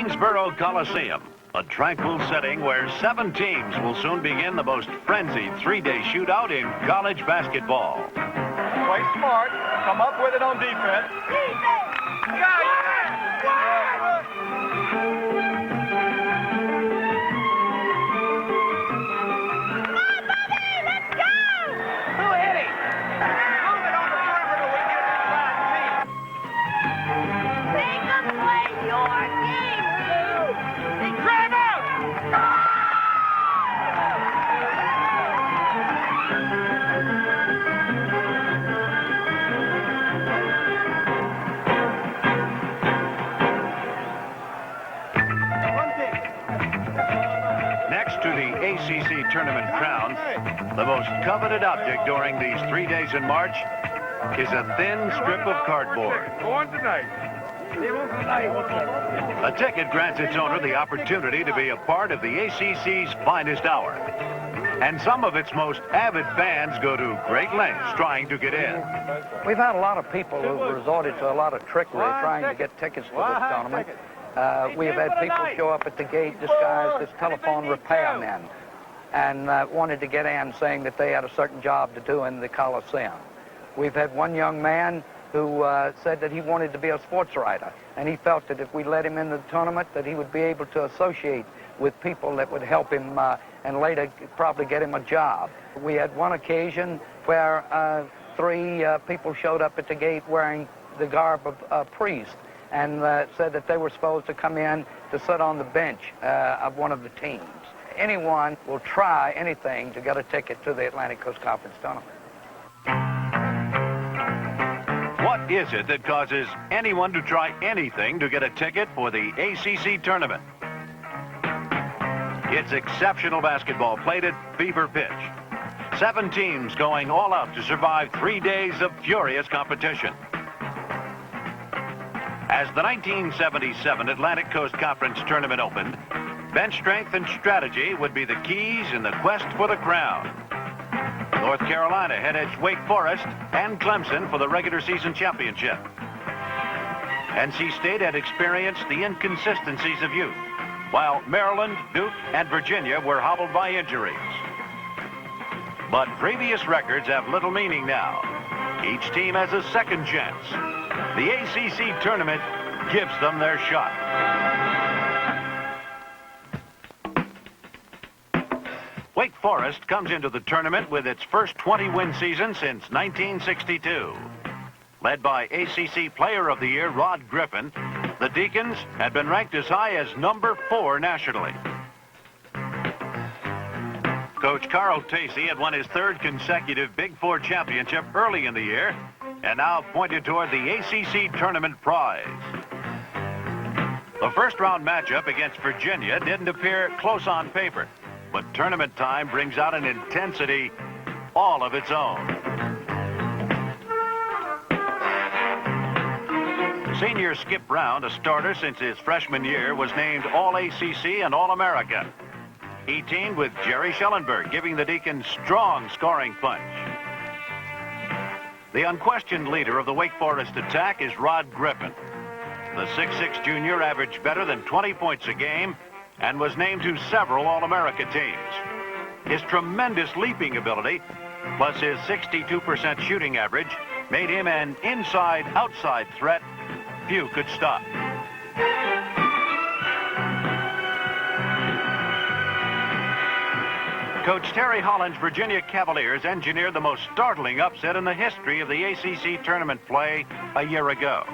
Greensboro Coliseum, a tranquil setting where 7 teams will soon begin the most frenzied 3-day shootout in college basketball. Play smart, come up with it on defense. Next to the ACC tournament crown, the most coveted object during these 3 days in March is a thin strip of cardboard. A ticket grants its owner the opportunity to be a part of the ACC's finest hour. And some of its most avid fans go to great lengths trying to get in. We've had a lot of people who've resorted to a lot of trickery trying to get tickets to this tournament. We have had people show up at the gate disguised as telephone repairmen and wanted to get in saying that they had a certain job to do in the Coliseum. We've had one young man who said that he wanted to be a sports writer, and he felt that if we let him into the tournament that he would be able to associate with people that would help him and later probably get him a job. We had one occasion where 3 people showed up at the gate wearing the garb of a priest and said that they were supposed to come in to sit on the bench of one of the teams. Anyone will try anything to get a ticket to the Atlantic Coast Conference tournament. What is it that causes anyone to try anything to get a ticket for the ACC tournament? It's exceptional basketball played at fever pitch. 7 teams going all out to survive 3 days of furious competition. As the 1977 Atlantic Coast Conference tournament opened, bench strength and strategy would be the keys in the quest for the crown. North Carolina had edged Wake Forest and Clemson for the regular season championship. NC State had experienced the inconsistencies of youth, while Maryland, Duke, and Virginia were hobbled by injuries. But previous records have little meaning now. Each team has a second chance. The ACC tournament gives them their shot. Wake Forest comes into the tournament with its first 20-win season since 1962. Led by ACC Player of the Year Rod Griffin, the Deacons had been ranked as high as number 4 nationally. Coach Carl Tacey had won his 3rd consecutive Big 4 championship early in the year and now pointed toward the ACC tournament prize. The first-round matchup against Virginia didn't appear close on paper, but tournament time brings out an intensity all of its own. Senior Skip Brown, a starter since his freshman year, was named All-ACC and All-America. He teamed with Jerry Schellenberg, giving the Deacons strong scoring punch. The unquestioned leader of the Wake Forest attack is Rod Griffin. The 6'6" junior averaged better than 20 points a game and was named to several All-America teams. His tremendous leaping ability, plus his 62% shooting average, made him an inside-outside threat few could stop. Coach Terry Holland's Virginia Cavaliers engineered the most startling upset in the history of the ACC tournament play a year ago,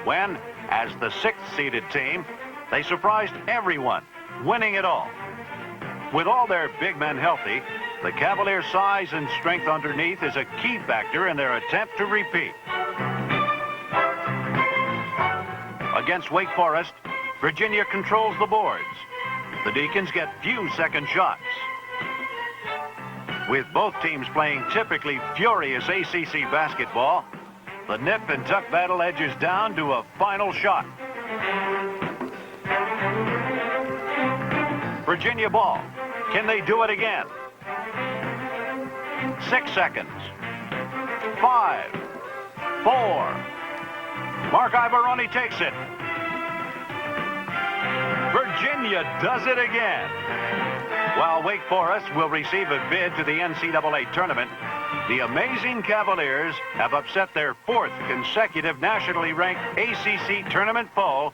when, as the 6th-seeded team, they surprised everyone, winning it all. With all their big men healthy, the Cavaliers' size and strength underneath is a key factor in their attempt to repeat. Against Wake Forest, Virginia controls the boards. The Deacons get few second shots. With both teams playing typically furious ACC basketball, the nip and tuck battle edges down to a final shot. Virginia ball. Can they do it again? 6 seconds. 5, 4. Mark Ivoroni takes it. Virginia does it again. While Wake Forest will receive a bid to the NCAA tournament, the amazing Cavaliers have upset their 4th consecutive nationally ranked ACC tournament foe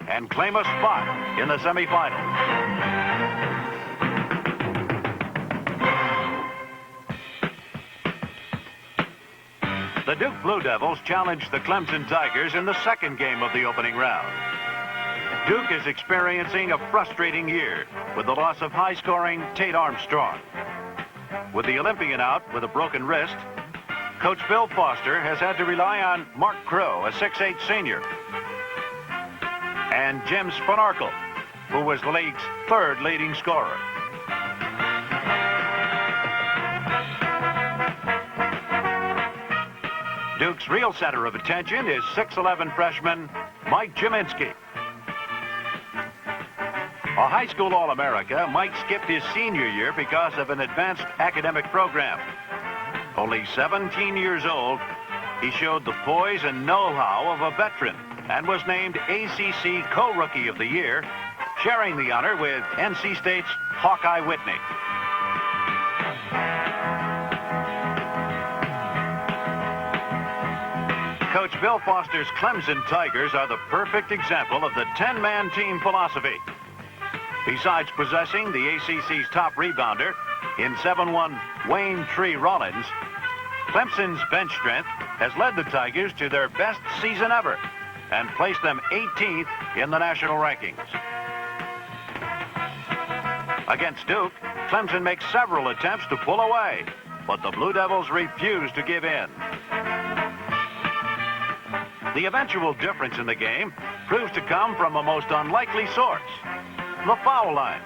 and claim a spot in the semifinals. The Duke Blue Devils challenged the Clemson Tigers in the second game of the opening round. Duke is experiencing a frustrating year with the loss of high-scoring Tate Armstrong. With the Olympian out with a broken wrist, Coach Bill Foster has had to rely on Mark Crow, a 6'8 senior, and Jim Spanarkel, who was the league's 3rd leading scorer. Duke's real center of attention is 6'11 freshman Mike Jaminski. A high school All-America, Mike skipped his senior year because of an advanced academic program. Only 17 years old, he showed the poise and know-how of a veteran and was named ACC Co-Rookie of the Year, sharing the honor with NC State's Hawkeye Whitney. Coach Bill Foster's Clemson Tigers are the perfect example of the 10-man team philosophy. Besides possessing the ACC's top rebounder in 7'1" Wayne Tree Rollins, Clemson's bench strength has led the Tigers to their best season ever and placed them 18th in the national rankings. Against Duke, Clemson makes several attempts to pull away, but the Blue Devils refuse to give in. The eventual difference in the game proves to come from a most unlikely source: the foul line.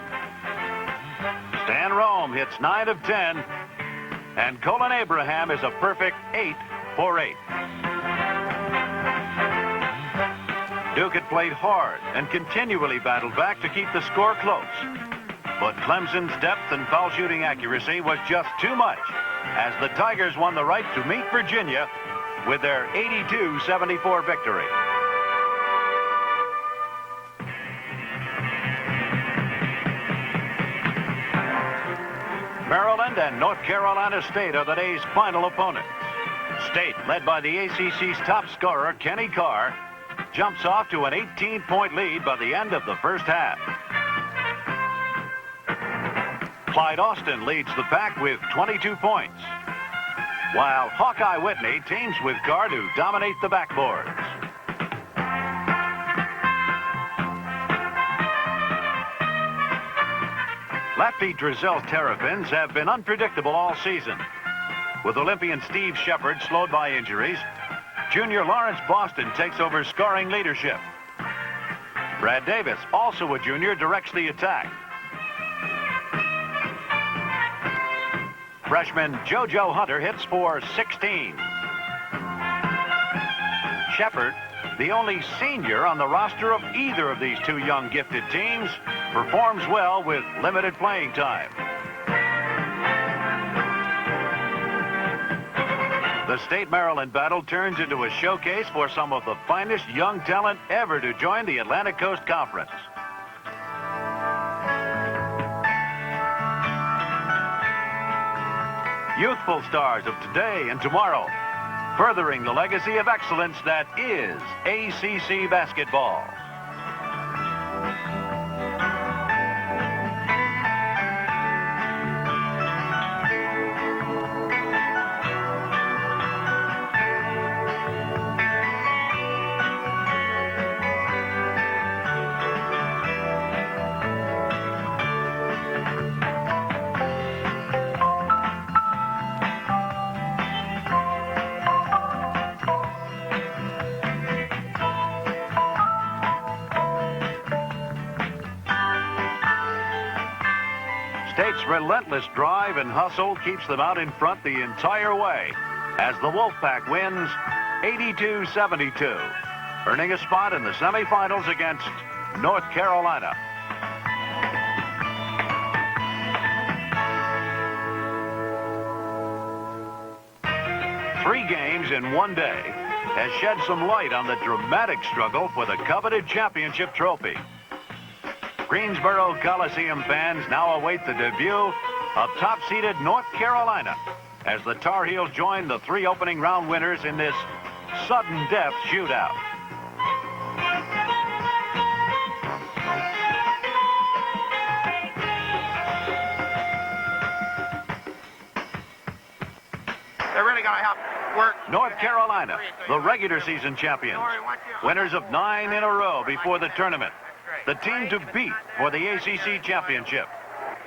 Stan Rome hits 9 of 10, and Colin Abraham is a perfect 8 for 8. Duke had played hard and continually battled back to keep the score close. But Clemson's depth and foul shooting accuracy was just too much as the Tigers won the right to meet Virginia with their 82-74 victory. Maryland and North Carolina State are the day's final opponents. State, led by the ACC's top scorer, Kenny Carr, jumps off to an 18-point lead by the end of the first half. Clyde Austin leads the pack with 22 points, while Hawkeye Whitney teams with Carr to dominate the backboards. Lefty Drizel's Terrapins have been unpredictable all season. With Olympian Steve Shepard slowed by injuries, junior Lawrence Boston takes over scoring leadership. Brad Davis, also a junior, directs the attack. Freshman JoJo Hunter hits for 16. Shepard, the only senior on the roster of either of these two young gifted teams, performs well with limited playing time. The State-Maryland battle turns into a showcase for some of the finest young talent ever to join the Atlantic Coast Conference. Youthful stars of today and tomorrow, furthering the legacy of excellence that is ACC basketball. State's relentless drive and hustle keeps them out in front the entire way as the Wolfpack wins 82-72, earning a spot in the semifinals against North Carolina. Three games in one day has shed some light on the dramatic struggle for the coveted championship trophy. Greensboro Coliseum fans now await the debut of top-seeded North Carolina as the Tar Heels join the 3 opening round winners in this sudden death shootout. They're really going to help work. North Carolina, the regular season champions, winners of 9 in a row before the tournament. The team to beat for the ACC championship.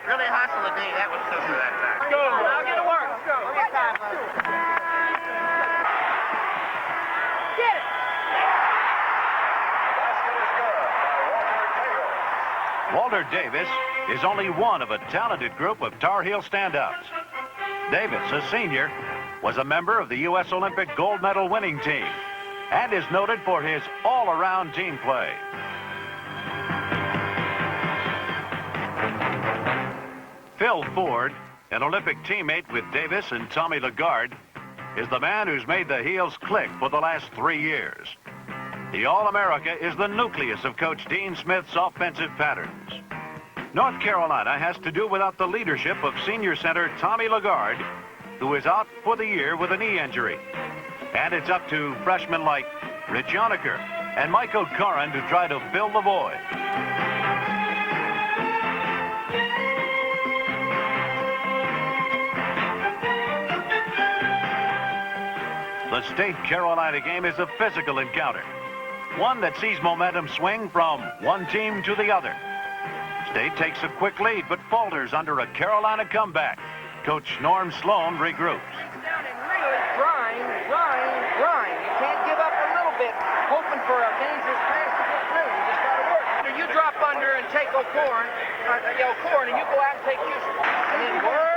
Really hustle the D. That was so for that time. Go. Now get to work. Go. Get it. Walter Davis is only one of a talented group of Tar Heel standouts. Davis, a senior, was a member of the U.S. Olympic gold medal winning team and is noted for his all-around team play. Phil Ford, an Olympic teammate with Davis and Tommy Lagarde, is the man who's made the Heels click for the last 3 years. The All-America is the nucleus of Coach Dean Smith's offensive patterns. North Carolina has to do without the leadership of senior center Tommy Lagarde, who is out for the year with a knee injury. And it's up to freshmen like Rich Yonaker and Mike O'Corin to try to fill the void. The State Carolina game is a physical encounter, one that sees momentum swing from one team to the other. State takes a quick lead but falters under a Carolina comeback. Coach Norm Sloan regroups. Sit down and really grind. You can't give up a little bit, hoping for a dangerous pass to get through. You just got to work. You drop under and take O'Corin, and you go out and take Houston. And then work.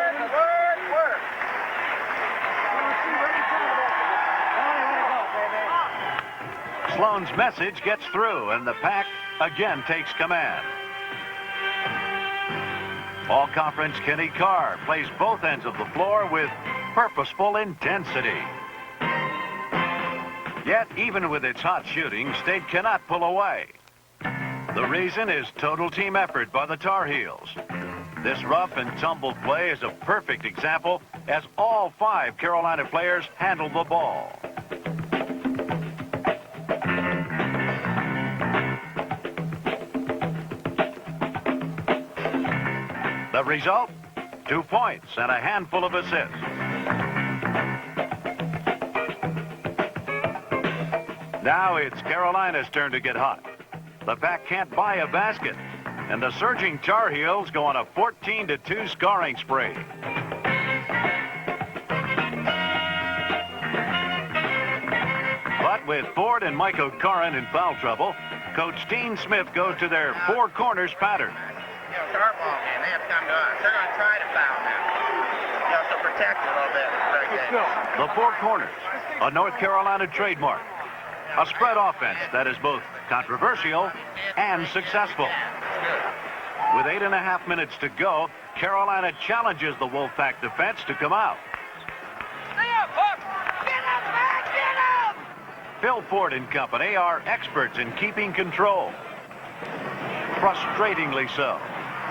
Sloan's message gets through, and the Pack again takes command. All-Conference Kenny Carr plays both ends of the floor with purposeful intensity. Yet, even with its hot shooting, State cannot pull away. The reason is total team effort by the Tar Heels. This rough and tumble play is a perfect example as all 5 Carolina players handle the ball. The result? 2 points and a handful of assists. Now it's Carolina's turn to get hot. The Pack can't buy a basket, and the surging Tar Heels go on a 14-2 scoring spree. But with Ford and Mike O'Corin in foul trouble, Coach Dean Smith goes to their 4 corners pattern. It's our ball game. They have to come to us. They're going to try to foul now. So protect a little bit. The 4 corners, a North Carolina trademark. A spread offense that is both controversial and successful. With 8.5 minutes to go, Carolina challenges the Wolfpack defense to come out. Stay up, Huck! Get up, man! Get up! Phil Ford and company are experts in keeping control. Frustratingly so.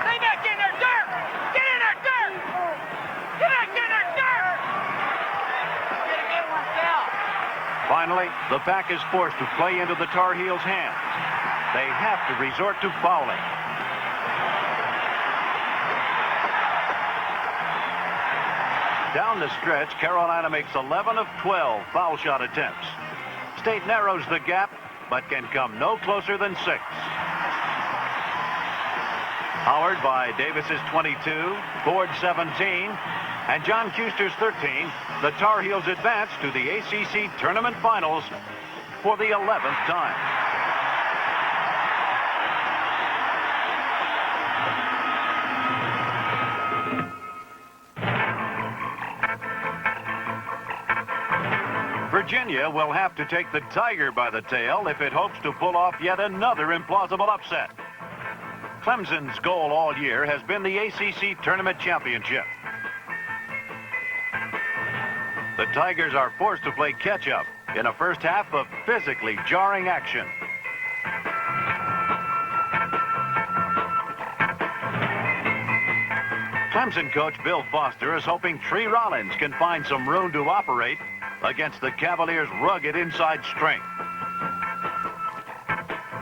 Stay back in there, Dirk! Get in there, Dirk! Get back in there, Dirk! Get a good one, Phil. Finally, the Pack is forced to play into the Tar Heels' hands. They have to resort to fouling. Down the stretch, Carolina makes 11 of 12 foul shot attempts. State narrows the gap, but can come no closer than 6. Powered by Davis's 22, Ford 17, and John Kuster's 13, the Tar Heels advance to the ACC Tournament Finals for the 11th time. Virginia will have to take the Tiger by the tail if it hopes to pull off yet another implausible upset. Clemson's goal all year has been the ACC Tournament Championship. The Tigers are forced to play catch-up in a first half of physically jarring action. Clemson coach Bill Foster is hoping Tree Rollins can find some room to operate against the Cavaliers' rugged inside strength.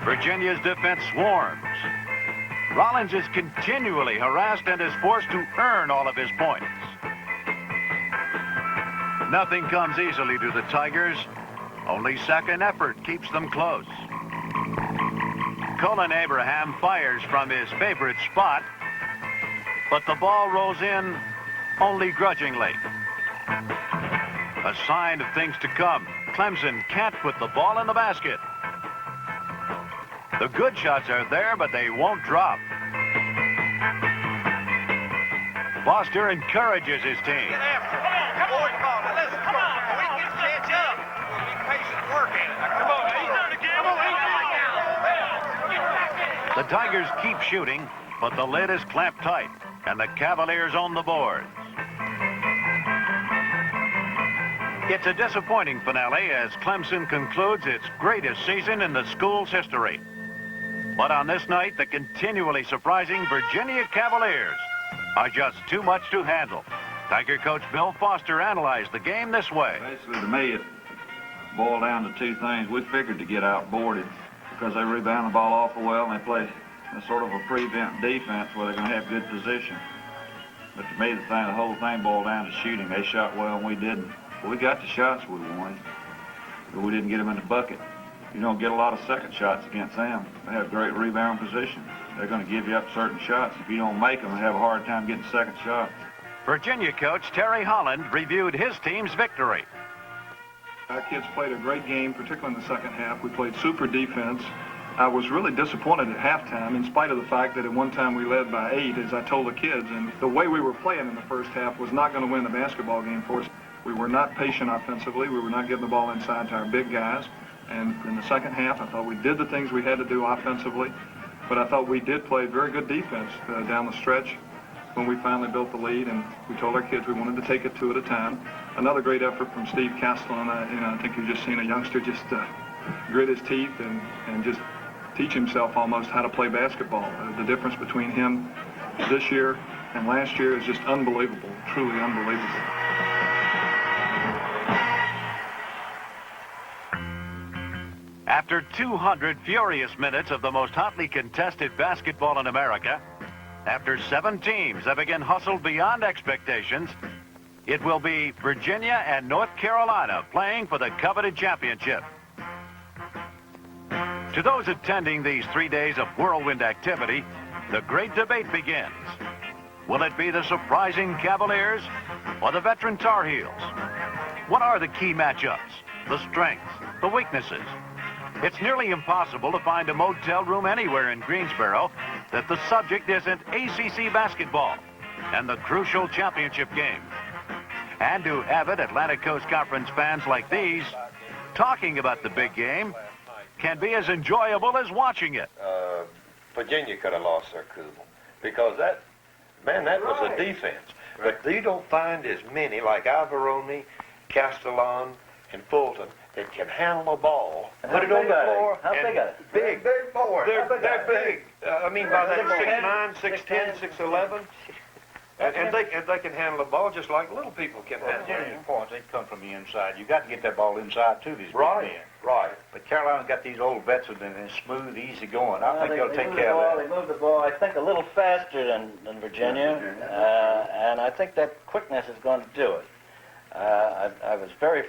Virginia's defense swarms. Rollins is continually harassed and is forced to earn all of his points. Nothing comes easily to the Tigers. Only second effort keeps them close. Colin Abraham fires from his favorite spot, but the ball rolls in only grudgingly. A sign of things to come. Clemson can't put the ball in the basket. The good shots are there, but they won't drop. Foster encourages his team. Get after it. Come on, now listen. Come on. We can catch up. We'll be patient working. Come on, he's done it again. Come on, The Tigers keep shooting, but the lid is clamped tight, and the Cavaliers own the boards. It's a disappointing finale as Clemson concludes its greatest season in the school's history. But on this night, the continually surprising Virginia Cavaliers are just too much to handle. Tiger coach Bill Foster analyzed the game this way. Basically, to me, it boiled down to two things. We figured to get outboarded because they rebound the ball awful well, and they play a sort of a prevent defense where they're going to have good position. But to me, the whole thing boiled down to shooting. They shot well, and we didn't. We got the shots we wanted, but we didn't get them in the bucket. You don't get a lot of second shots against them. They have great rebound position. They're going to give you up certain shots. If you don't make them, they have a hard time getting second shots. Virginia coach Terry Holland reviewed his team's victory. Our kids played a great game, particularly in the second half. We played super defense. I was really disappointed at halftime, in spite of the fact that at one time we led by 8, as I told the kids. And the way we were playing in the first half was not going to win the basketball game for us. We were not patient offensively. We were not getting the ball inside to our big guys. And in the second half, I thought we did the things we had to do offensively. But I thought we did play very good defense down the stretch when we finally built the lead. And we told our kids we wanted to take it 2 at a time. Another great effort from Steve Castellan. I think you've just seen a youngster just grit his teeth and just teach himself almost how to play basketball. The difference between him this year and last year is just unbelievable, truly unbelievable. After 200 furious minutes of the most hotly contested basketball in America, after 7 teams have again hustled beyond expectations, it will be Virginia and North Carolina playing for the coveted championship. To those attending these 3 days of whirlwind activity, the great debate begins. Will it be the surprising Cavaliers or the veteran Tar Heels? What are the key matchups, the strengths, the weaknesses? It's nearly impossible to find a motel room anywhere in Greensboro that the subject isn't ACC basketball and the crucial championship game. And to avid Atlantic Coast Conference fans like these, talking about the big game can be as enjoyable as watching it. Virginia could have lost their cool because that was a defense. But you don't find as many like Alvarone, Castellan, and Fulton that can handle the ball. Put it on the floor. How big are they? Big boys. They're big. I mean, by that 6'9", 6'10", 6'11", and they can handle the ball just like little people can handle it. Points, they come from the inside. You got to get that ball inside too. These big men. Right. But Carolina's got these old vets and it's smooth, easy going. I think they'll take care of that. They move the ball, I think, a little faster than Virginia, and I think that quickness is going to do it. I was very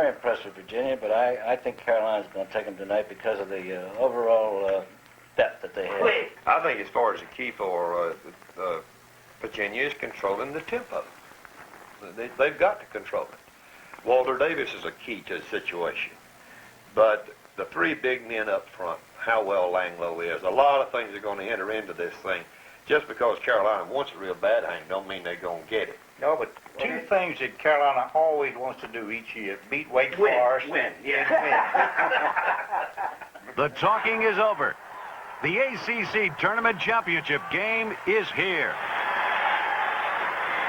impressed with Virginia, but I think Carolina's going to take them tonight because of the overall depth that they have. I think as far as the key for Virginia is controlling the tempo. They've got to control it. Walter Davis is a key to the situation. But the 3 big men up front, how well Langlow is, a lot of things are going to enter into this thing. Just because Carolina wants it real bad, Hank, don't mean they're going to get it. No, but 2 things that Carolina always wants to do each year: beat Wake Forest. Win. The talking is over. The ACC Tournament Championship game is here.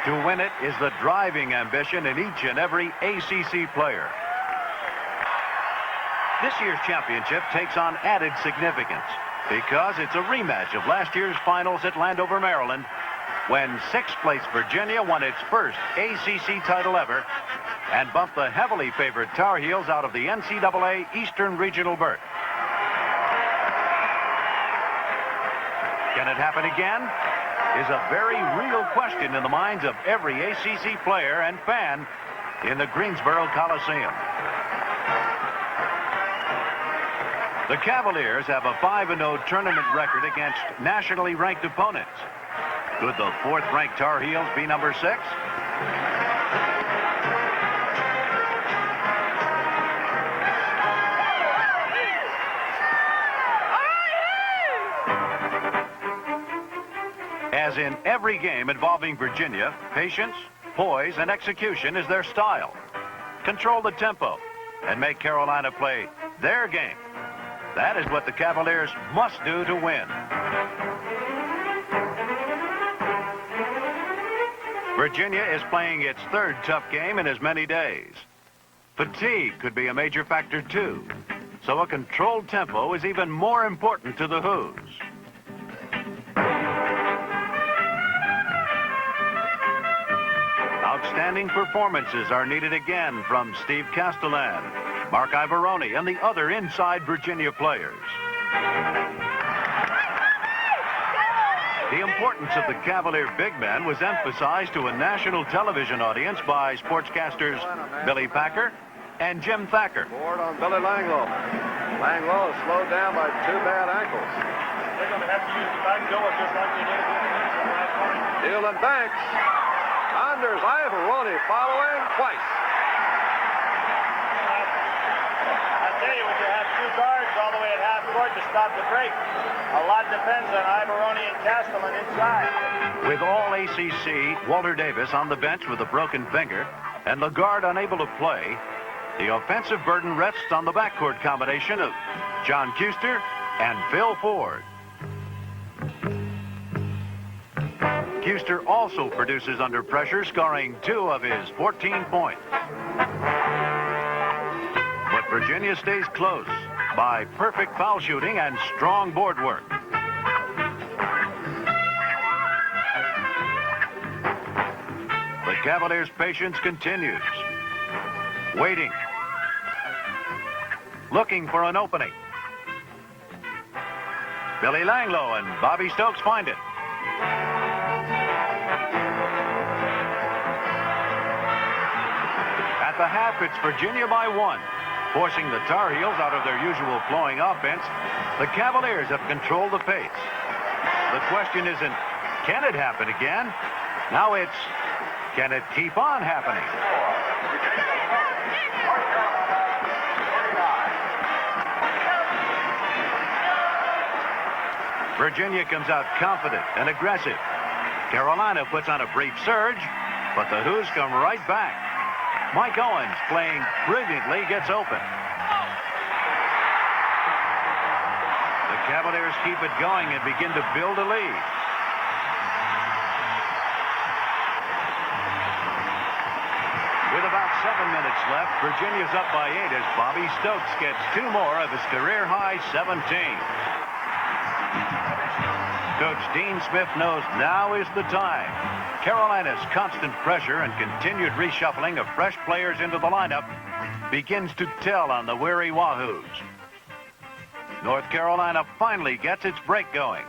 To win it is the driving ambition in each and every ACC player. This year's championship takes on added significance because it's a rematch of last year's finals at Landover, Maryland, when 6th place Virginia won its first ACC title ever and bumped the heavily favored Tar Heels out of the NCAA Eastern Regional berth. Can it happen again? Is a very real question in the minds of every ACC player and fan in the Greensboro Coliseum. The Cavaliers have a 5-0 tournament record against nationally ranked opponents. Could the 4th-ranked Tar Heels be number 6? As in every game involving Virginia, patience, poise, and execution is their style. Control the tempo and make Carolina play their game. That is what the Cavaliers must do to win. Virginia is playing its 3rd tough game in as many days. Fatigue could be a major factor too, so a controlled tempo is even more important to the Hoos. Outstanding performances are needed again from Steve Castellan, Mark Ivoroni, and the other inside Virginia players. The importance of the Cavalier big men was emphasized to a national television audience by sportscasters Billy Packer and Jim Thacker. Board on Billy Langloh. Langloh is slowed down by 2 bad ankles. They're going to have to use the back door just like they did against Dylan Banks. Anders Ivoroni following twice. I tell you, when you have 2 guards all the way at half court to stop the break, a lot depends on Ivoroni and Castleman inside. With all ACC, Walter Davis on the bench with a broken finger and Lagarde unable to play, the offensive burden rests on the backcourt combination of John Kuester and Phil Ford. Kuester also produces under pressure, scoring 2 of his 14 points. But Virginia stays close by perfect foul shooting and strong board work. The Cavaliers' patience continues. Waiting. Looking for an opening. Billy Langloh and Bobby Stokes find it. At the half, it's Virginia by 1. Forcing the Tar Heels out of their usual flowing offense, the Cavaliers have controlled the pace. The question isn't, can it happen again? Now it's, can it keep on happening? Virginia comes out confident and aggressive. Carolina puts on a brief surge, but the Hoos come right back. Mike Owens, playing brilliantly, gets open. The Cavaliers keep it going and begin to build a lead. With about 7 minutes left, Virginia's up by 8 as Bobby Stokes gets 2 more of his career-high 17. Coach Dean Smith knows now is the time. Carolina's constant pressure and continued reshuffling of fresh players into the lineup begins to tell on the weary Wahoos. North Carolina finally gets its break going.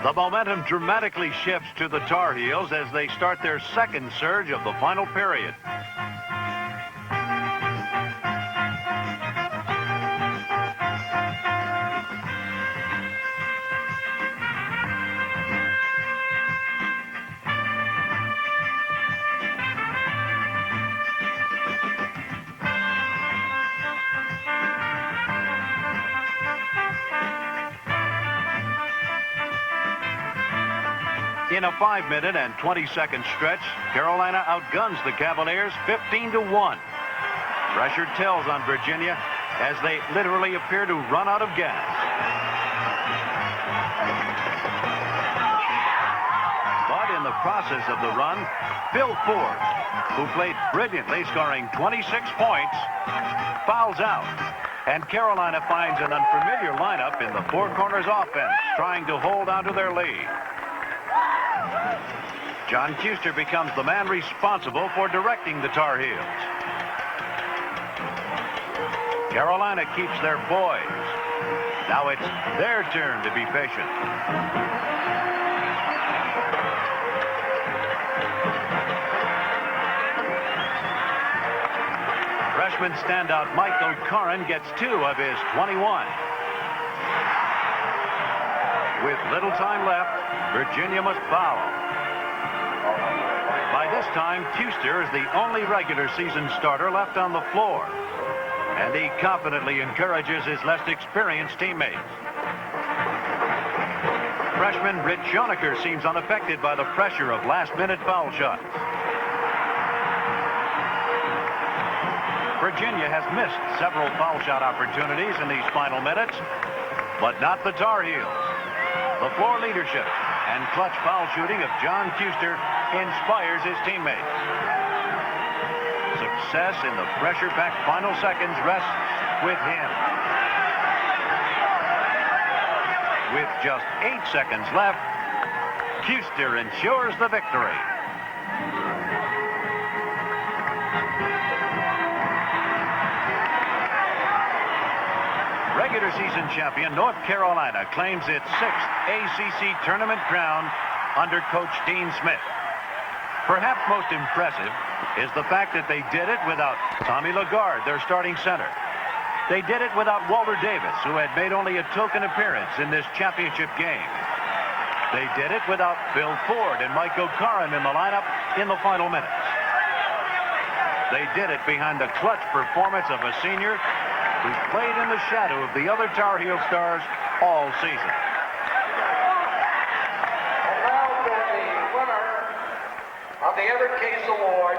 The momentum dramatically shifts to the Tar Heels as they start their 2nd surge of the final period. In a 5-minute and 20-second stretch, Carolina outguns the Cavaliers 15-1. Pressure tells on Virginia as they literally appear to run out of gas. But in the process of the run, Phil Ford, who played brilliantly, scoring 26 points, fouls out. And Carolina finds an unfamiliar lineup in the Four Corners offense, trying to hold on to their lead. John Custer becomes the man responsible for directing the Tar Heels. Carolina keeps their poise. Now it's their turn to be patient. Freshman standout Mike O'Corin gets 2 of his 21. With little time left, Virginia must foul. By this time, Custer is the only regular season starter left on the floor, and he confidently encourages his less experienced teammates. Freshman Rich Schoenecker seems unaffected by the pressure of last-minute foul shots. Virginia has missed several foul shot opportunities in these final minutes, but not the Tar Heels. The floor leadership and clutch foul shooting of John Custer inspires his teammates. Success in the pressure-packed final seconds rests with him. With just 8 seconds left, Custer ensures the victory. Regular season champion North Carolina claims its 6th ACC tournament crown under Coach Dean Smith. Perhaps most impressive is the fact that they did it without Tommy Lagarde, their starting center. They did it without Walter Davis, who had made only a token appearance in this championship game. They did it without Bill Ford and Mike O'Corin in the lineup in the final minutes. They did it behind the clutch performance of a senior who played in the shadow of the other Tar Heel stars all season. And now for the winner of the Everett Case Award,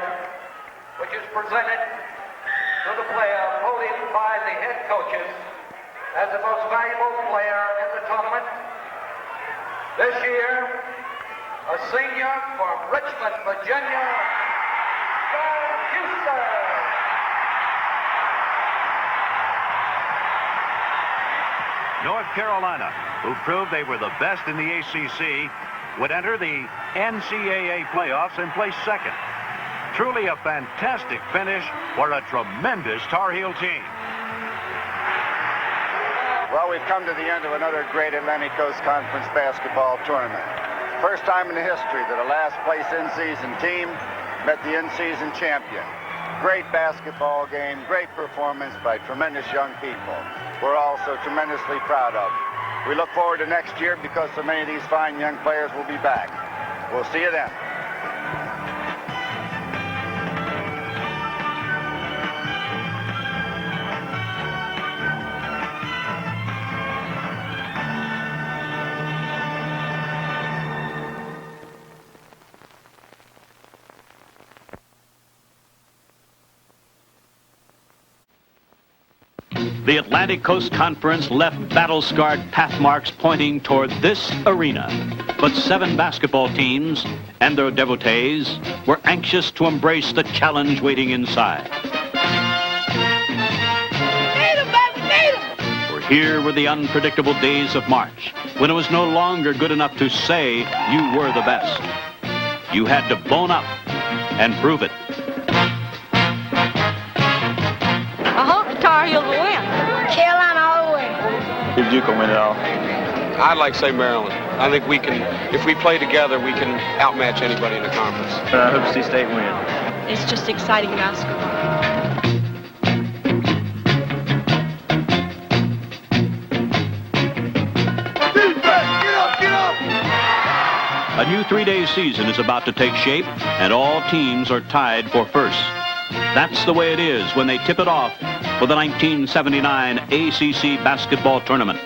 which is presented to the player voted by the head coaches as the most valuable player in the tournament. This year, a senior from Richmond, Virginia, John Custer. North Carolina, who proved they were the best in the ACC, would enter the NCAA playoffs and place second. Truly a fantastic finish for a tremendous Tar Heel team. Well, we've come to the end of another great Atlantic Coast Conference basketball tournament. First time in the history that a last place in-season team met the in-season champion. Great basketball game, great performance by tremendous young people. We're all so tremendously proud of. We look forward to next year because so many of these fine young players will be back. We'll see you then. The Atlantic Coast Conference left battle-scarred path marks pointing toward this arena. But 7 basketball teams and their devotees were anxious to embrace the challenge waiting inside. For here were the unpredictable days of March, when it was no longer good enough to say you were the best. You had to bone up and prove it. I hope the Tar Heels will win. Carolina all the way. If Duke will win it all. I'd like to say Maryland. I think we can, if we play together, we can outmatch anybody in the conference. I hope to see State win. It's just exciting basketball. A new 3-day season is about to take shape, and all teams are tied for first. That's the way it is when they tip it off for the 1979 ACC basketball tournament.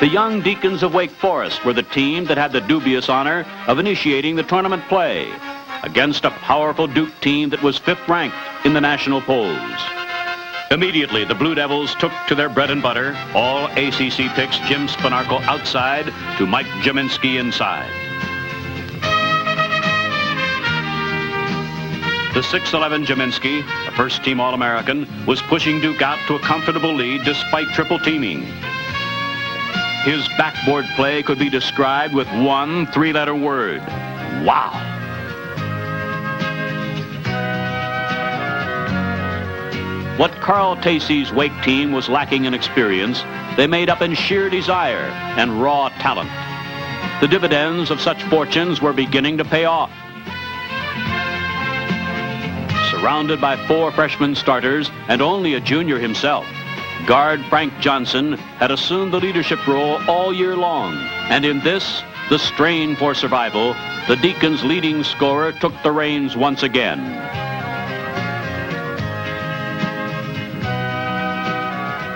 The young Deacons of Wake Forest were the team that had the dubious honor of initiating the tournament play. against a powerful Duke team that was 5th ranked in the national polls. Immediately, the Blue Devils took to their bread and butter. All ACC picks Jim Spanarkel outside to Mike Jaminski inside. The 6'11 Jaminski, a first-team All-American, was pushing Duke out to a comfortable lead despite triple teaming. His backboard play could be described with one 3-letter word: wow. What Carl Tacey's Wake team was lacking in experience, they made up in sheer desire and raw talent. The dividends of such fortunes were beginning to pay off. Surrounded by 4 freshman starters and only a junior himself, guard Frank Johnson had assumed the leadership role all year long. And in this, the strain for survival, the Deacons' leading scorer took the reins once again.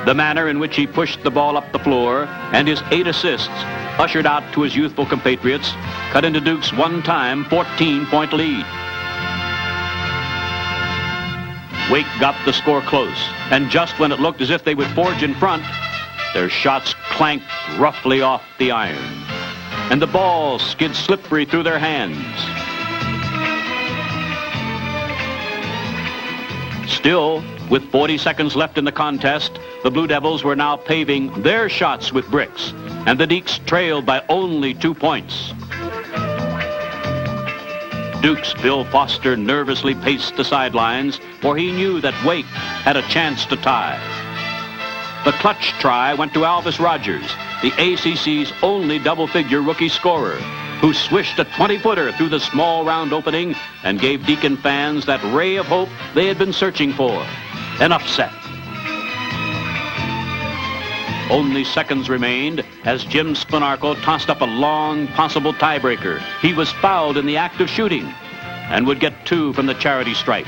The manner in which he pushed the ball up the floor and his 8 assists ushered out to his youthful compatriots cut into Duke's one-time 14-point lead. Wake got the score close, and just when it looked as if they would forge in front, their shots clanked roughly off the iron, and the ball skid slippery through their hands. Still, with 40 seconds left in the contest, the Blue Devils were now paving their shots with bricks, and the Deacs trailed by only 2 points. Duke's Bill Foster nervously paced the sidelines, for he knew that Wake had a chance to tie. The clutch try went to Alvis Rogers, the ACC's only double-figure rookie scorer, who swished a 20-footer through the small round opening and gave Deacon fans that ray of hope they had been searching for: an upset. Only seconds remained as Jim Spanarkel tossed up a long possible tiebreaker. He was fouled in the act of shooting and would get 2 from the charity stripe.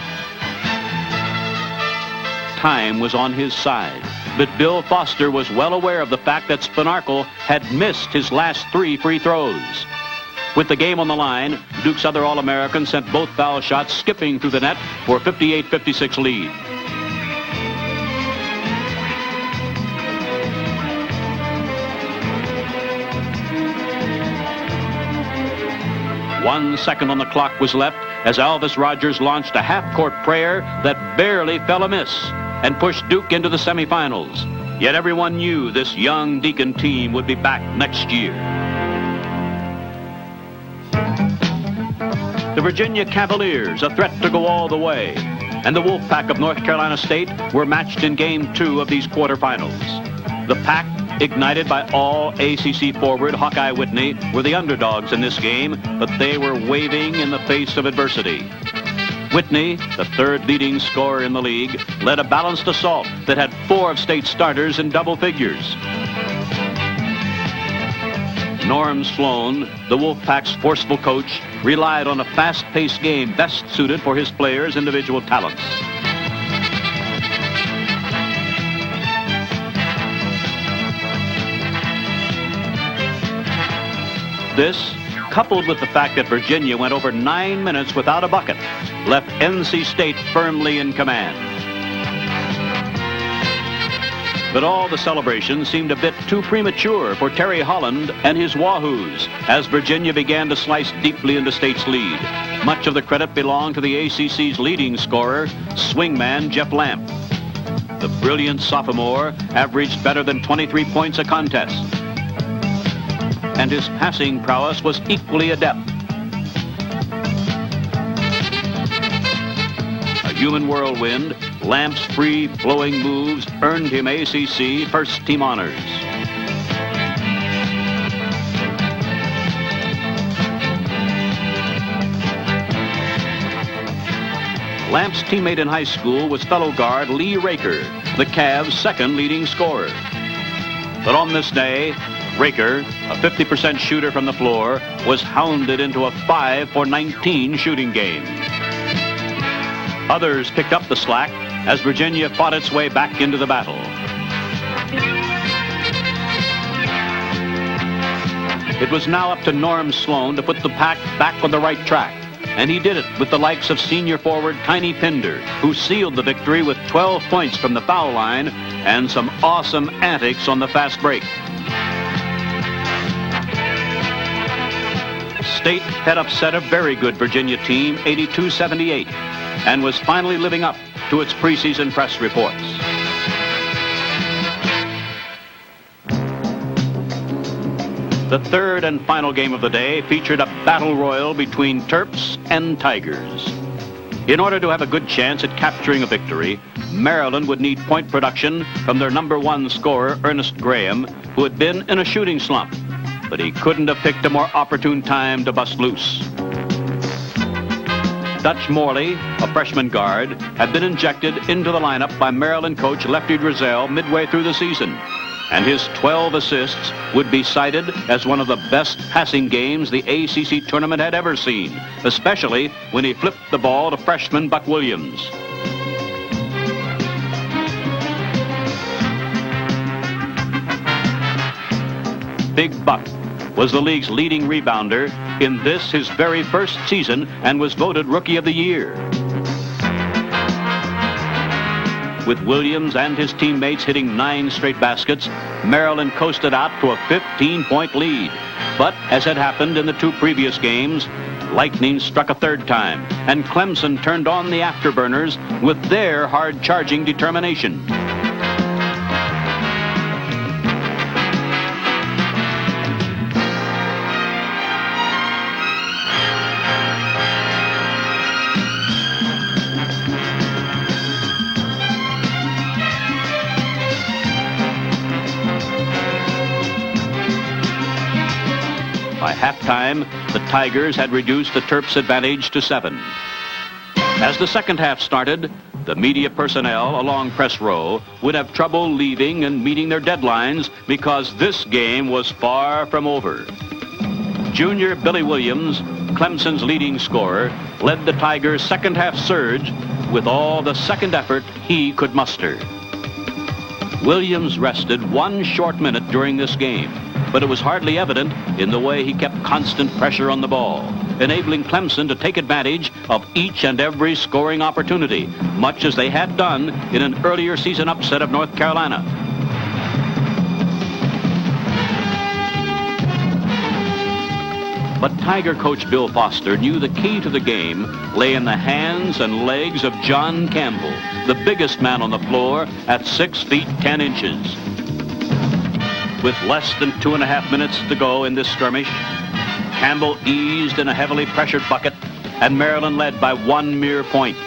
Time was on his side, but Bill Foster was well aware of the fact that Spanarkel had missed his last 3 free throws. With the game on the line, Duke's other All-American sent both foul shots skipping through the net for a 58-56 lead. One second on the clock was left as Alvis Rogers launched a half-court prayer that barely fell amiss and pushed Duke into the semifinals. Yet everyone knew this young Deacon team would be back next year. The Virginia Cavaliers, a threat to go all the way, and the Wolfpack of North Carolina State were matched in Game 2 of these quarterfinals. The Pack, ignited by all ACC forward Hawkeye Whitney, were the underdogs in this game, but they were waving in the face of adversity. Whitney, the 3rd leading scorer in the league, led a balanced assault that had 4 of State starters in double figures. Norm Sloan, the Wolfpack's forceful coach, relied on a fast-paced game best suited for his players' individual talents. This, coupled with the fact that Virginia went over 9 minutes without a bucket, left NC State firmly in command. But all the celebrations seemed a bit too premature for Terry Holland and his Wahoos as Virginia began to slice deeply into State's lead. Much of the credit belonged to the ACC's leading scorer, swingman Jeff Lamp. The brilliant sophomore averaged better than 23 points a contest, and his passing prowess was equally adept. A human whirlwind, Lamp's free-flowing moves earned him ACC first-team honors. Lamp's teammate in high school was fellow guard Lee Raker, the Cavs' 2nd leading scorer. But on this day, Raker, a 50% shooter from the floor, was hounded into a 5 for 19 shooting game. Others picked up the slack as Virginia fought its way back into the battle. It was now up to Norm Sloan to put the Pack back on the right track. and he did it with the likes of senior forward Tiny Pinder, who sealed the victory with 12 points from the foul line and some awesome antics on the fast break. State had upset a very good Virginia team, 82-78, and was finally living up to its preseason press reports. The third and final game of the day featured a battle royal between Terps and Tigers. In order to have a good chance at capturing a victory, Maryland would need point production from their #1 scorer, Ernest Graham, who had been in a shooting slump, but he couldn't have picked a more opportune time to bust loose. Dutch Morley, a freshman guard, had been injected into the lineup by Maryland coach Lefty Driesell midway through the season, and his 12 assists would be cited as one of the best passing games the ACC tournament had ever seen, especially when he flipped the ball to freshman Buck Williams. Big Buck was the league's leading rebounder in this, his very first season, and was voted Rookie of the Year. With Williams and his teammates hitting 9 straight baskets, Maryland coasted out to a 15-point lead. But as had happened in the 2 previous games, lightning struck a third time, and Clemson turned on the afterburners with their hard-charging determination. By halftime, the Tigers had reduced the Terps' advantage to 7. As the second half started, the media personnel along press row would have trouble leaving and meeting their deadlines because this game was far from over. Junior Billy Williams, Clemson's leading scorer, led the Tigers' second half surge with all the second effort he could muster. Williams rested 1 short minute during this game, but it was hardly evident in the way he kept constant pressure on the ball, enabling Clemson to take advantage of each and every scoring opportunity, much as they had done in an earlier season upset of North Carolina. But Tiger coach Bill Foster knew the key to the game lay in the hands and legs of John Campbell, the biggest man on the floor at 6 feet 10 inches. With less than 2.5 minutes to go in this skirmish, Campbell eased in a heavily pressured bucket, and Maryland led by 1 mere point.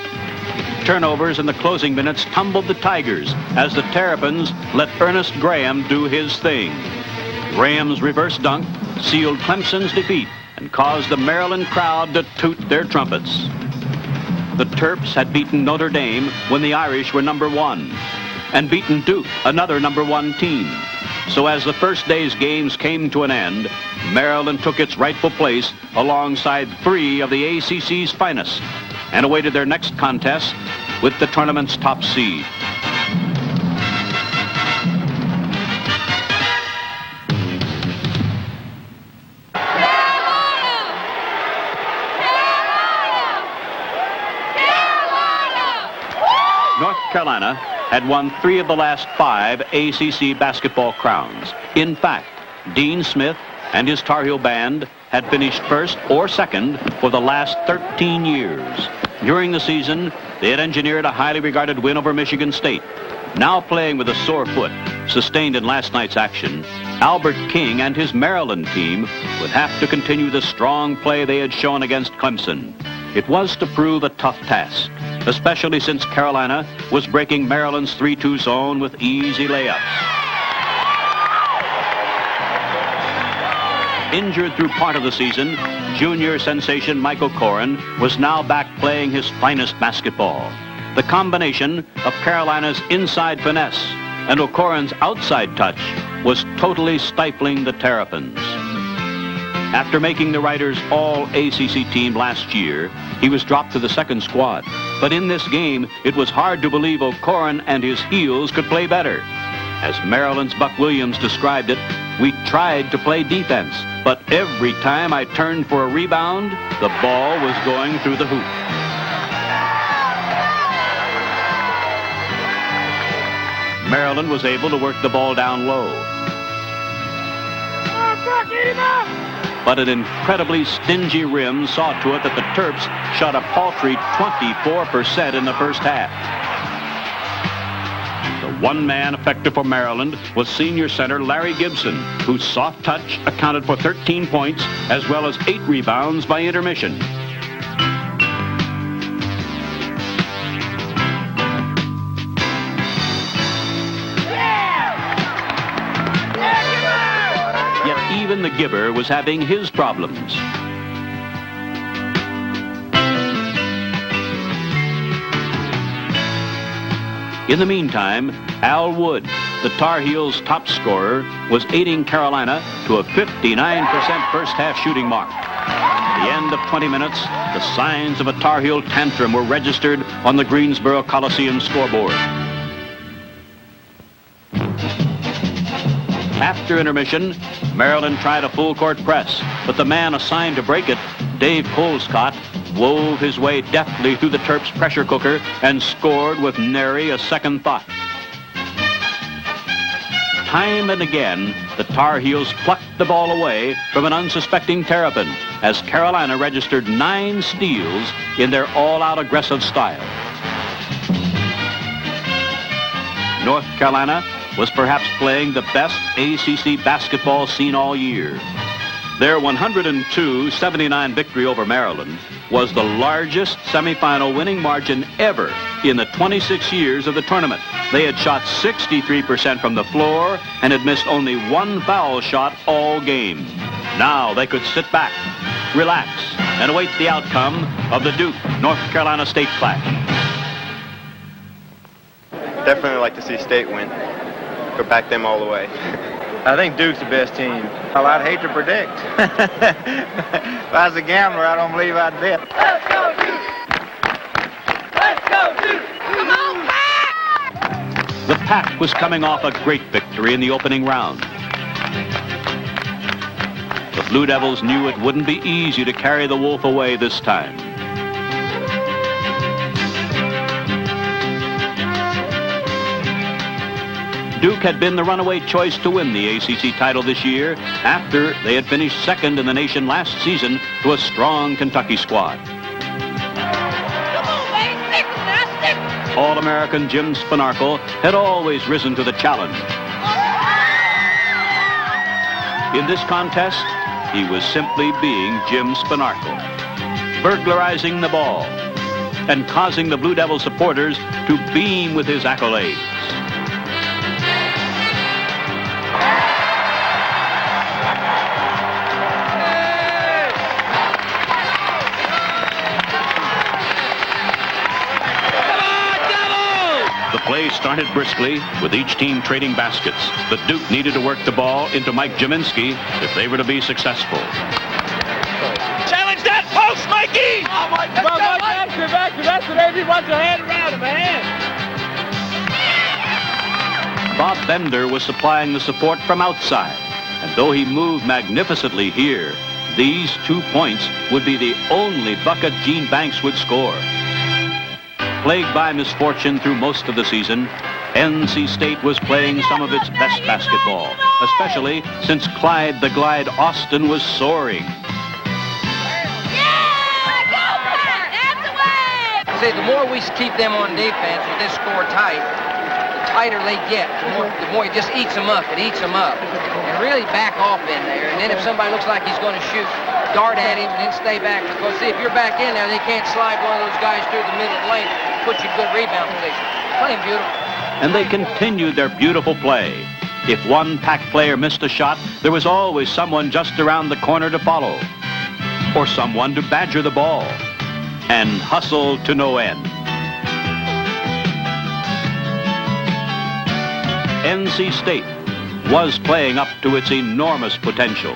Turnovers in the closing minutes tumbled the Tigers as the Terrapins let Ernest Graham do his thing. Graham's reverse dunk sealed Clemson's defeat and caused the Maryland crowd to toot their trumpets. The Terps had beaten Notre Dame when the Irish were #1, and beaten Duke, another #1 team. So as the first day's games came to an end, Maryland took its rightful place alongside 3 of the ACC's finest and awaited their next contest with the tournament's top seed. North Carolina had won 3 of the last 5 ACC basketball crowns. In fact, Dean Smith and his Tar Heel band had finished first or second for the last 13 years. During the season, they had engineered a highly regarded win over Michigan State. Now playing with a sore foot, sustained in last night's action, Albert King and his Maryland team would have to continue the strong play they had shown against Clemson. It was to prove a tough task, especially since Carolina was breaking Maryland's 3-2 zone with easy layups. Injured through part of the season, junior sensation Michael Corrin was now back playing his finest basketball. The combination of Carolina's inside finesse and O'Corrin's outside touch was totally stifling the Terrapins. After making the Riders' all-ACC team last year, he was dropped to the second squad. But in this game, it was hard to believe O'Corrin and his heels could play better. As Maryland's Buck Williams described it, we tried to play defense, but every time I turned for a rebound, the ball was going through the hoop. Maryland was able to work the ball down low. But an incredibly stingy rim saw to it that the Terps shot a paltry 24% in the first half. The one-man effective for Maryland was senior center Larry Gibson, whose soft touch accounted for 13 points as well as 8 rebounds by intermission. Yet even the Gibber was having his problems. In the meantime, Al Wood, the Tar Heels' top scorer, was aiding Carolina to a 59% first half shooting mark. At the end of 20 minutes, the signs of a Tar Heel tantrum were registered on the Greensboro Coliseum scoreboard. After intermission, Maryland tried a full-court press, but the man assigned to break it, Dave Colescott, wove his way deftly through the Terps' pressure cooker and scored with nary a second thought. Time and again, the Tar Heels plucked the ball away from an unsuspecting Terrapin as Carolina registered 9 steals in their all-out aggressive style. North Carolina was perhaps playing the best ACC basketball seen all year. Their 102-79 victory over Maryland was the largest semifinal winning margin ever in the 26 years of the tournament. They had shot 63% from the floor and had missed only 1 foul shot all game. Now they could sit back, relax, and await the outcome of the Duke-North Carolina State clash. Definitely like to see State win. Go back them all the way. I think Duke's the best team. Well, I'd hate to predict. If I was a gambler, I don't believe I'd bet. Let's go, Duke! Let's go, Duke! Come on, Pack! The Pack was coming off a great victory in the opening round. The Blue Devils knew it wouldn't be easy to carry the Wolf away this time. Duke had been the runaway choice to win the ACC title this year after they had finished second in the nation last season to a strong Kentucky squad. All-American Jim Spanarkel had always risen to the challenge. In this contest, he was simply being Jim Spanarkel, burglarizing the ball and causing the Blue Devil supporters to beam with his accolades. The play started briskly, with each team trading baskets. But Duke needed to work the ball into Mike Jaminski if they were to be successful. Challenge that post, Mikey! Oh, Mike, Well, Mike, that's what everybody wants to hand around him, man. Bob Bender was supplying the support from outside. And though he moved magnificently here, these 2 points would be the only bucket Gene Banks would score. Plagued by misfortune through most of the season, NC State was playing some of its best basketball, especially since Clyde the Glide Austin was soaring. See, the more we keep them on defense with this score tight, the tighter they get. The more it just eats them up. It eats them up. And really back off in there. And then if somebody looks like he's going to shoot, dart at him and then stay back. Because see, if you're back in there, they can't slide one of those guys through the middle of the lane and put you in good rebound position. Playing beautiful. And they continued their beautiful play. If one Pack player missed a shot, there was always someone just around the corner to follow, or someone to badger the ball, and hustle to no end. NC State was playing up to its enormous potential.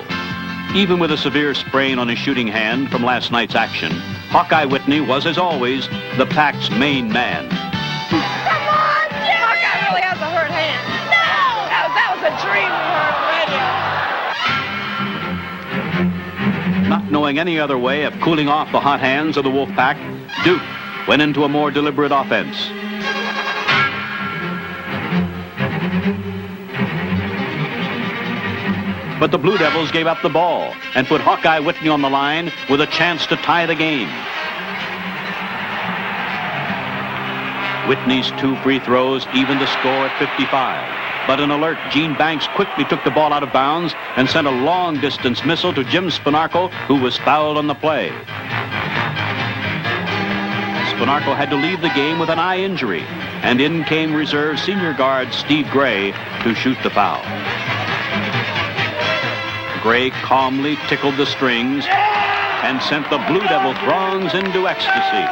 Even with a severe sprain on his shooting hand from last night's action, Hawkeye Whitney was, as always, the Pack's main man. Come on, Jimmy! Hawkeye really has a hurt hand. No! That was a dream we heard already. knowing any other way of cooling off the hot hands of the Wolfpack, Duke went into a more deliberate offense. But the Blue Devils gave up the ball and put Hawkeye Whitney on the line with a chance to tie the game. Whitney's 2 free throws evened the score at 55. But an alert Gene Banks quickly took the ball out of bounds and sent a long-distance missile to Jim Spinarco, who was fouled on the play. Spinarco had to leave the game with an eye injury, and in came reserve senior guard Steve Gray to shoot the foul. Gray calmly tickled the strings and sent the Blue Devil throngs into ecstasy.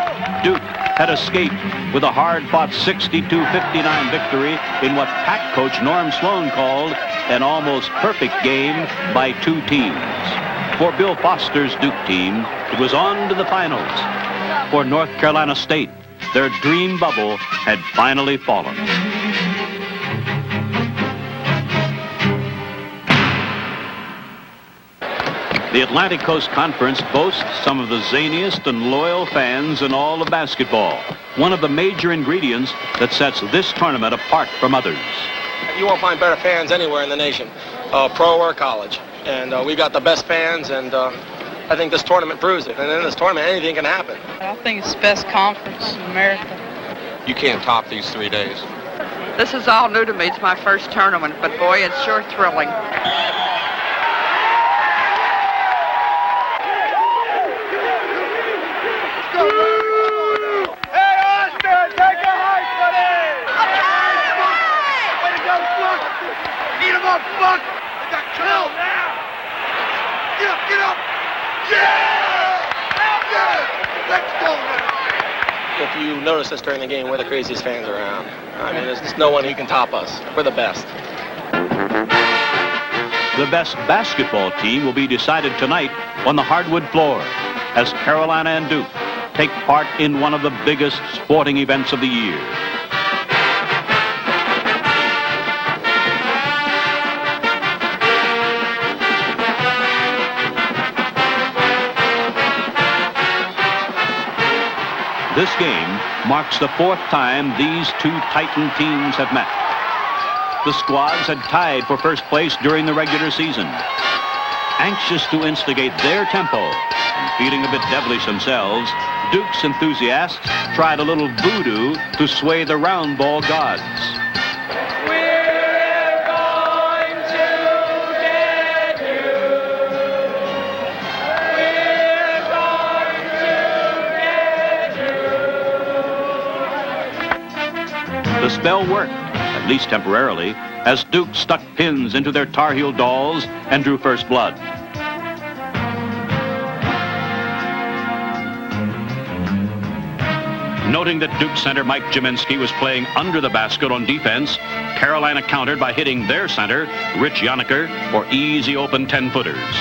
Duke had escaped with a hard-fought 62-59 victory in what Pack coach Norm Sloan called an almost perfect game by 2 teams. For Bill Foster's Duke team, it was on to the finals. For North Carolina State, their dream bubble had finally fallen. The Atlantic Coast Conference boasts some of the zaniest and loyal fans in all of basketball, one of the major ingredients that sets this tournament apart from others. You won't find better fans anywhere in the nation, pro or college. And we've got the best fans, and I think this tournament proves it. And in this tournament, anything can happen. I think it's the best conference in America. You can't top these 3 days. This is all new to me. It's my first tournament, but boy, it's sure thrilling. Buck! Got killed now! Get up, get up! Yeah! Let's go now! If you notice us during the game, we're the craziest fans around. I mean, there's no one who can top us. We're the best. The best basketball team will be decided tonight on the hardwood floor as Carolina and Duke take part in one of the biggest sporting events of the year. This game marks the 4th time these 2 Titan teams have met. The squads had tied for first place during the regular season. Anxious to instigate their tempo and feeling a bit devilish themselves, Duke's enthusiasts tried a little voodoo to sway the round ball gods. The spell worked, at least temporarily, as Duke stuck pins into their Tar Heel dolls and drew first blood. Noting that Duke center Mike Jaminski was playing under the basket on defense, Carolina countered by hitting their center, Rich Yoniker, for easy open 10-footers.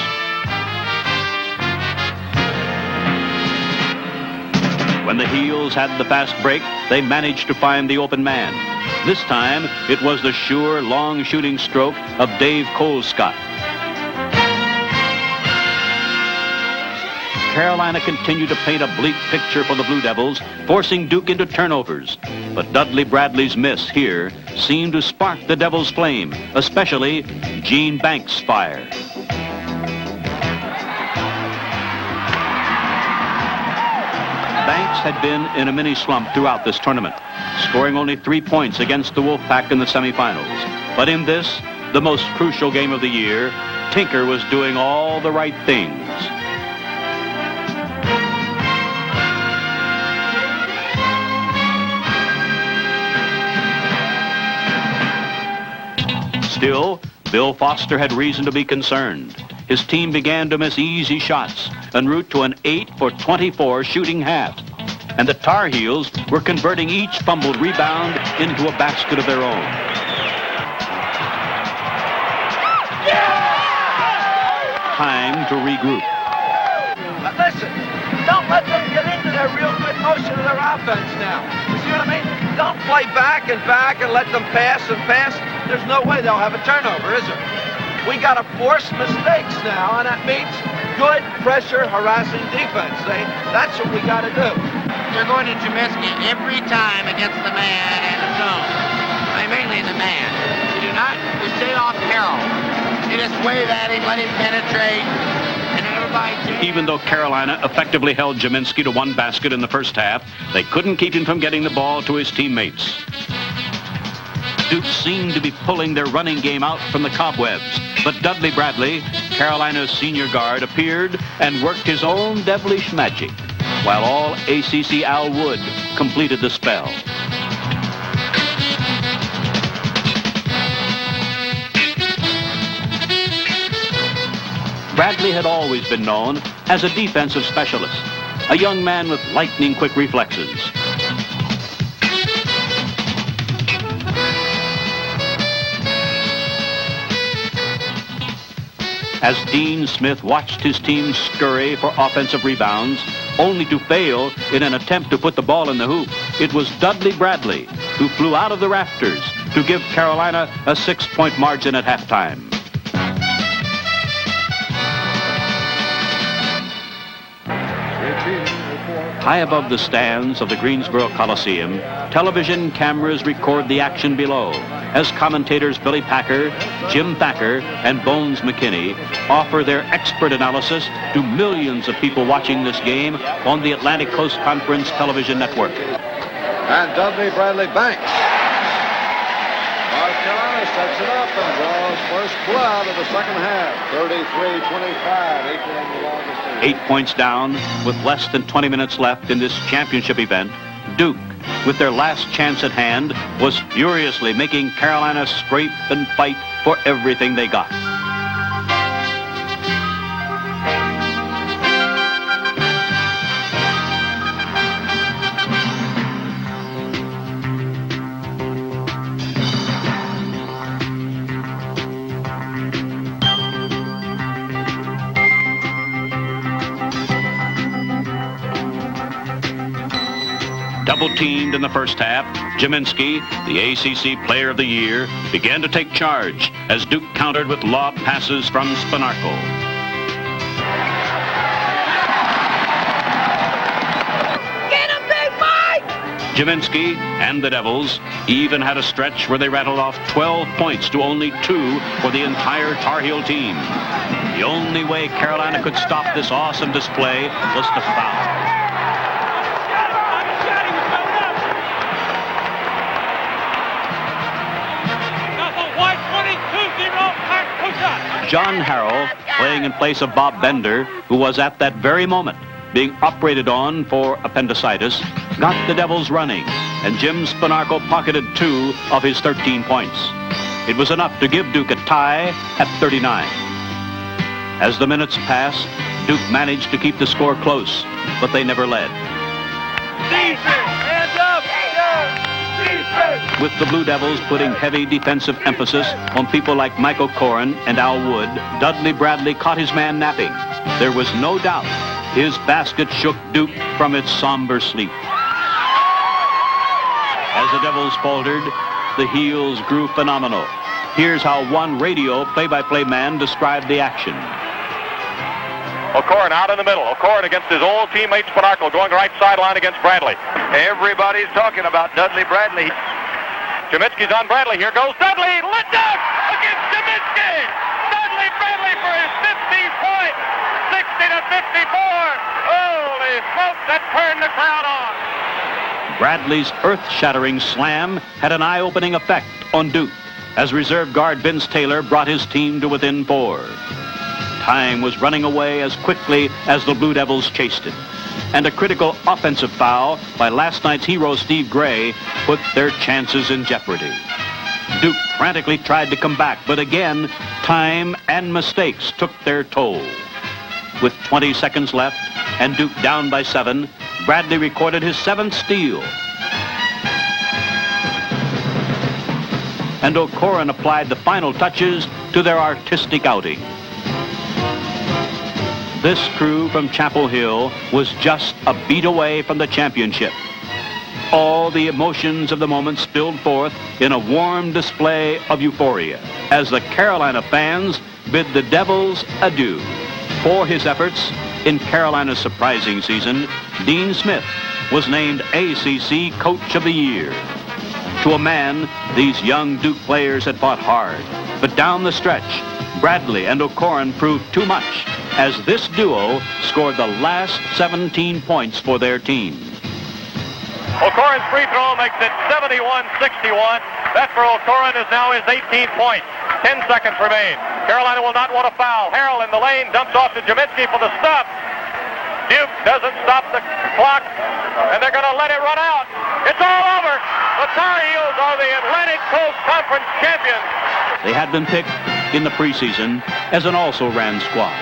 When the Heels had the fast break, they managed to find the open man. This time, it was the sure, long shooting stroke of Dave Colescott. Carolina continued to paint a bleak picture for the Blue Devils, forcing Duke into turnovers. But Dudley Bradley's miss here seemed to spark the Devils' flame, especially Gene Banks' fire. Banks had been in a mini slump throughout this tournament, scoring only 3 points against the Wolfpack in the semifinals. But in this, the most crucial game of the year, Tinker was doing all the right things. Still, Bill Foster had reason to be concerned. His team began to miss easy shots en route to an 8 for 24 shooting half. And the Tar Heels were converting each fumbled rebound into a basket of their own. Time to regroup. But listen, don't let them get into their real good motion of their offense now. You see what I mean? Don't play back and let them pass and pass. There's no way they'll have a turnover, is there? We got to force mistakes now, and that means good pressure harassing defense. That's what we got to do. You're going to Trubisky every time against the man and the zone. Mainly the man. You do not, you stay off Carroll. You just wave at him, let him penetrate, and everybody... Even though Carolina effectively held Jaminski to one basket in the first half, they couldn't keep him from getting the ball to his teammates. Duke seemed to be pulling their running game out from the cobwebs, but Dudley Bradley, Carolina's senior guard, appeared and worked his own devilish magic, while all ACC Al Wood completed the spell. Bradley had always been known as a defensive specialist, a young man with lightning-quick reflexes. As Dean Smith watched his team scurry for offensive rebounds, only to fail in an attempt to put the ball in the hoop, it was Dudley Bradley who flew out of the rafters to give Carolina a 6-point margin at halftime. High above the stands of the Greensboro Coliseum, television cameras record the action below as commentators Billy Packer, Jim Thacker, and Bones McKinney offer their expert analysis to millions of people watching this game on the Atlantic Coast Conference television network. And Dudley Bradley banks. North Carolina sets it up and draws first blood of the second half. 33-25, equaling the longest. 8 points down with less than 20 minutes left in this championship event, Duke, with their last chance at hand, was furiously making Carolina scrape and fight for everything they got. Double-teamed in the first half, Jaminski, the ACC Player of the Year, began to take charge as Duke countered with lob passes from Spanarkel. Get him, Big Mike! Jaminski and the Devils even had a stretch where they rattled off 12 points to only 2 for the entire Tar Heel team. The only way Carolina could stop this awesome display was to foul. John Harrell, playing in place of Bob Bender, who was at that very moment being operated on for appendicitis, got the Devils running, and Jim Spanarkel pocketed 2 of his 13 points. It was enough to give Duke a tie at 39. As the minutes passed, Duke managed to keep the score close, but they never led. Defense! Hands up! Defense! With the Blue Devils putting heavy defensive emphasis on people like Michael Corrin and Al Wood, Dudley Bradley caught his man napping. There was no doubt his basket shook Duke from its somber sleep. As the Devils faltered, the heels grew phenomenal. Here's how one radio play-by-play man described the action. O'Corrin out in the middle. O'Corrin against his old teammate Spanarkel, going right sideline against Bradley. Everybody's talking about Dudley Bradley. Jaminski's on Bradley. Here goes Dudley. Lit up against Jaminski. Dudley Bradley for his 15th point. 60-54. Holy smoke, that turned the crowd on. Bradley's earth-shattering slam had an eye-opening effect on Duke as reserve guard Vince Taylor brought his team to within 4. Time was running away as quickly as the Blue Devils chased it. And a critical offensive foul by last night's hero Steve Gray put their chances in jeopardy. Duke frantically tried to come back, but again, time and mistakes took their toll. With 20 seconds left and Duke down by 7, Bradley recorded his 7th steal. And O'Corrin applied the final touches to their artistic outing. This crew from Chapel Hill was just a beat away from the championship. All the emotions of the moment spilled forth in a warm display of euphoria as the Carolina fans bid the Devils adieu. For his efforts in Carolina's surprising season, Dean Smith was named ACC Coach of the Year. To a man, these young Duke players had fought hard, but down the stretch, Bradley and O'Koren proved too much as this duo scored the last 17 points for their team. O'Koren's free throw makes it 71-61. That for O'Koren is now his 18th point. 10 seconds remain. Carolina will not want to foul. Harrell in the lane, dumps off to Jaminski for the stop. Duke doesn't stop the clock, and they're going to let it run out. It's all over. The Tar Heels are the Atlantic Coast Conference champions. They had been picked in the preseason as an also-ran squad.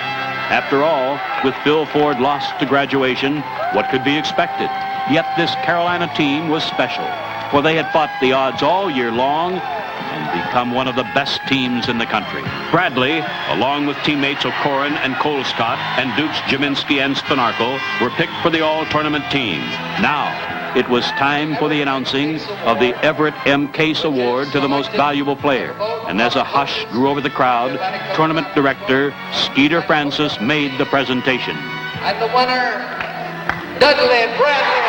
After all, with Phil Ford lost to graduation, what could be expected? Yet this Carolina team was special, for they had fought the odds all year long and become one of the best teams in the country. Bradley, along with teammates O'Koren and Colescott and Dukes Jaminski and Spanarkel, were picked for the all-tournament team. Now, it was time for the announcing of the Everett M. Case Award to the most valuable player. And as a hush grew over the crowd, tournament director Skeeter Francis made the presentation. And the winner, Dudley Bradley.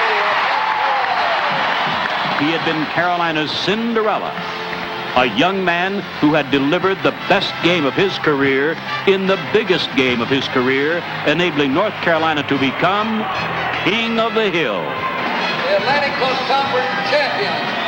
He had been Carolina's Cinderella, a young man who had delivered the best game of his career in the biggest game of his career, enabling North Carolina to become King of the Hill. The Atlantic Coast Conference champion.